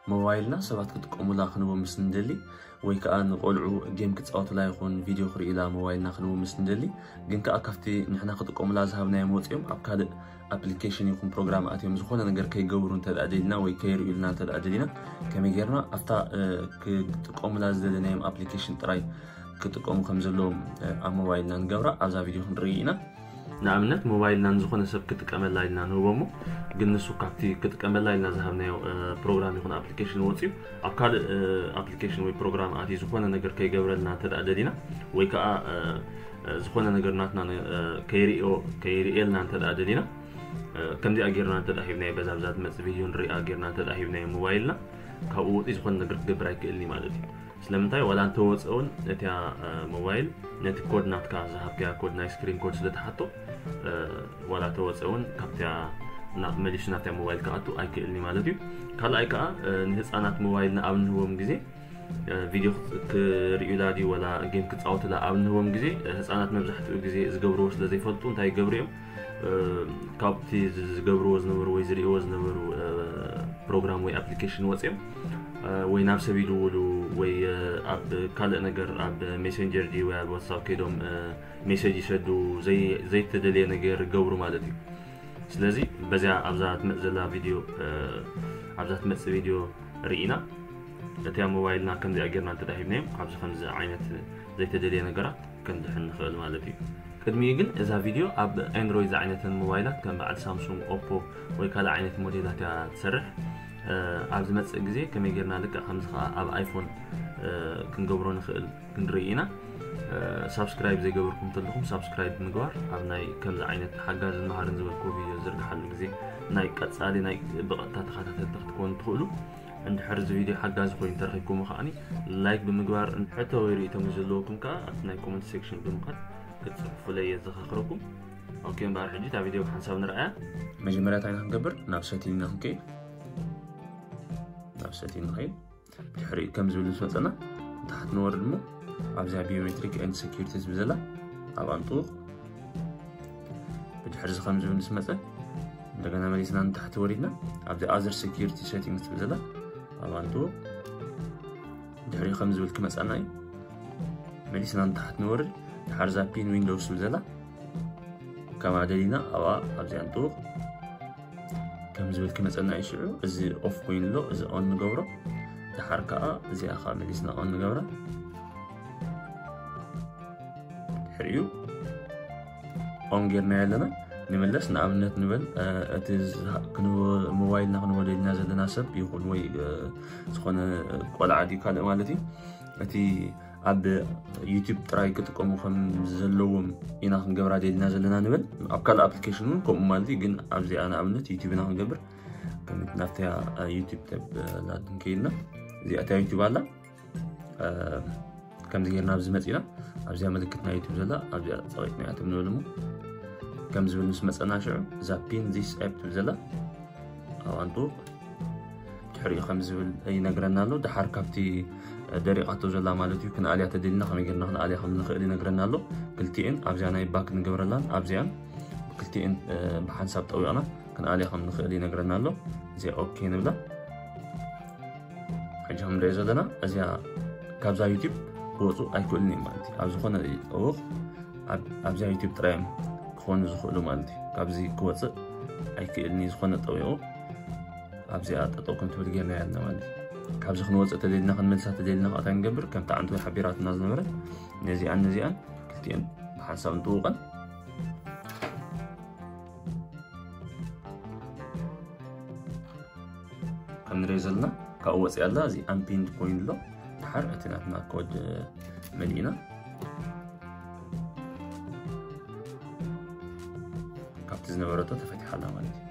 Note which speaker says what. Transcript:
Speaker 1: موبايلنا سبات كتقوموا لا خنو مسندلي ويكأن قلعو جيم كتصوت لا يكون فيديو خري إلى موبايلنا خنو مسندلي جن كأكفتي نحنا كتقوم لا ذهبنا يموت يوم أبكاد أبليكيشن يكون برنامج أتيم زخونا نقدر كي جورون تدعدلنا ويكير إلنا تدعدلنا كم يجرنا أفتا كتقوم لا زدنا يوم أبليكيشن تراي كتقوم خمسلهم موبايلنا نجبر أبزا فيديو خنرينا نعملت موبايلنا نزخونا سب كتكمل لايلنا نوبمو جنسو كابتي كتكمل لايلنا ذهبنا برنامج يكون أبليكيشن واتساب أبكاد أبليكيشن وي برنامج أتي زخونا نقدر كي جبرنا تدعدلنا ويكا زخونا نقدر ناتنا كيريئلنا تدعدلنا كم دي أجرنا تدعيبنا بزابزات مثل فيديو نري أجرنا تدعيبنا موبايلنا كأوت إذا كنا نقدر برايك اللي مالتي سلامتاي ولا أنت واتسون نتيا موبايل نتي كود ناتكا ذهب كيا كود ناي سكرين كود سدت حطو ولا تواتسون كابتيا مليش ناتيا موبايل كأتو أيك اللي مالتي كلا أيكا نهز أنات موبايلنا أون هو مجزي فيديو كريولادي ولا جيم كتصوت لا أون هو مجزي هز أنات مبزحت مجزي زجبروش لزي فلتون تاي جبريم كابتي زجبروز نمر ويزريوز نمر برنامج وي أبليكيشن واتساب وي نفس فيديو وي أب كلا نجار أب ماسنجر دي واتساب كيدوم مسج يشدو زي تدلي نجار جبرو مالتي سلازي بزع أبزات مزلا فيديو أبزات مز فيديو رئينا تيا موبايلنا كم دي أجرنا تدهيبناهم أبز خمس عينات زي تدلي نجارات كم دحين خال مالتي قدمي يقول إذا فيديو أب أندرويد عينة الموبايلات كان بعد سامسونج أوبو ويكالا عينة موديلات تسرح أبز متس إجزي كم يجرنا لك خمس أب آيفون كنجبرون خال كنرينا سبسكرايب زي جبركم تلقهم سبسكرايب مجوار أب ناي كم عينة حاجة المهارن زي الكوفي زرق حل إجزي ناي كتسالي ناي بقطات خاتات تكون تقولوا عند حرز فيديو حاجة زخوين ترخيكم خاني لايك بمجوار حتى ويريتم زلوكم كا أثناء كومنت سيكشن بمقال كتصفوا لي يزخخركم اوكي مبارح جيت على فيديو حنساو نرأى مجمرات عين هنقبر نفساتين هنكي نفساتين هاي بحريق كم زول نسمتنا تحت نور المو عبزها بيومتريك اند سيكيورتيز بزلا عب انطوق بحرز خمس زول نسمتنا دقنا مليسنا تحت وريدنا عبزها ازر سيكيورتي سيتينجز بزلا عب انطوق بحريق خمس زول كمسأنا مليسنا تحت نور حرزا بين ويندوز بزلا كما دلينا أو أبزي أنطوق كم زبل كما سألنا يشعو إزي أوف كوين لو إزي أون نقورة تحركة إزي أخا مليسنا أون نقورة حريو أون جيرنا يلنا نملس نعملت نبل أتز كنو موبايلنا كنو ولي نازل لنا سب يقول وي سخونا قول عادي كالا مالتي أتي أب يوتيوب تراي كتقوموا خم زلوهم إنا خنجبر عادي نازلنا نبل أبكال أبليكيشنون كم مالتي جن أبزي أنا عملت يوتيوب إنا خنجبر كم نفتح يوتيوب تب لا تنكيلنا زي أتى يوتيوب على كم زيرنا بزمتنا أبزي ملكتنا يوتيوب زلا أبزي صغيرنا يعتمدوا لهم كم زبون نسمع أنا شعر زابين زيس أب تبزلا أو أنتو تحري خمس زبون أي نجرنا له ده حركتي دريقة زلا مالتي كنا عليها تدلنا خم يجرنا خنا عليها خم نخلي نجرنا له كلتين أبزينا يباك نجبرلان أبزيان كلتين بحسب طوي أنا كنا عليها خم نخلي نجرنا له زي أوكي نبلا حجهم ريزلنا أزيا كابزا يوتيوب وصو أي كل نيم مالتي أبزخونا أوه أبزا يوتيوب تريم خون زخلو مالتي كابزي كوص أي كل زخونا طويو أبزي أتوقع كنت بتجينا عندنا مالتي كابزي خنوص تدلنا خن ملسا تدلنا قطعين جبر كم تعندو حبيرات ناز نمرة نزيان كلتين بحسب نطوقا كم نريزلنا كأوص يلا زي أمبين بوين لو تحر أتناتنا كود ملينا كابتزنا برضو تفتح على مالتي